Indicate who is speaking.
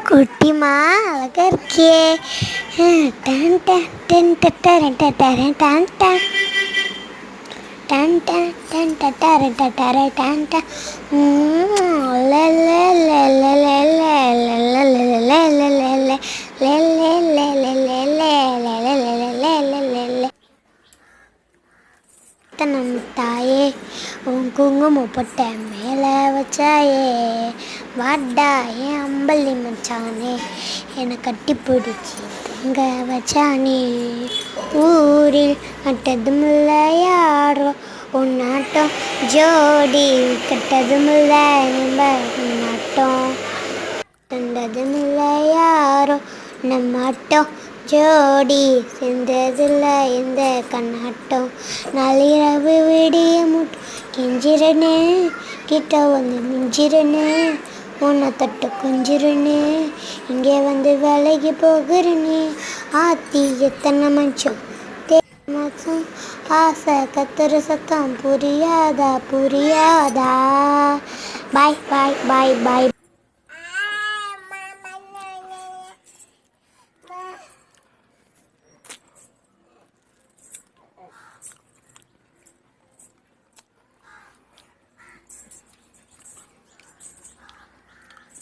Speaker 1: குட்டிமா அழகா இருக்கியே. டன் டன் டன் டட்டரன் டட்டரன் டன் டன் டன் டன் டன் டட்டரன் டட்டரன் டன் டன் நம் தாயே உன் குங்குமம் போட்ட மேலே வச்சாயே, வாடா என் அம்பள்ளி மச்சானே என்னை கட்டி பிடிச்சி தங்க வச்சானே. ஊரில் கட்டதுமில்ல யாரோ உன்னாட்டம், ஜோடி கட்டதுமில்ல நம்ம நாட்டம், தந்ததுமில்ல யாரோ நம்மாட்டம், ஜோடி செஞ்சதில்லை இந்த கண்ணாட்டம். நள்ளிரவு விடிய முட்டும் கெஞ்சிரனே, கிட்ட வந்து மிஞ்சிரனே, உன்னை தொட்டு கொஞ்சிரனே, இங்கே வந்து வேலைக்கு போகிறனே. ஆத்தி எத்தனை மஞ்சம் மாதம் ஆசை கத்துற சத்தம் புரியாதா புரியாதா. பாய் பாய் பாய் பாய்.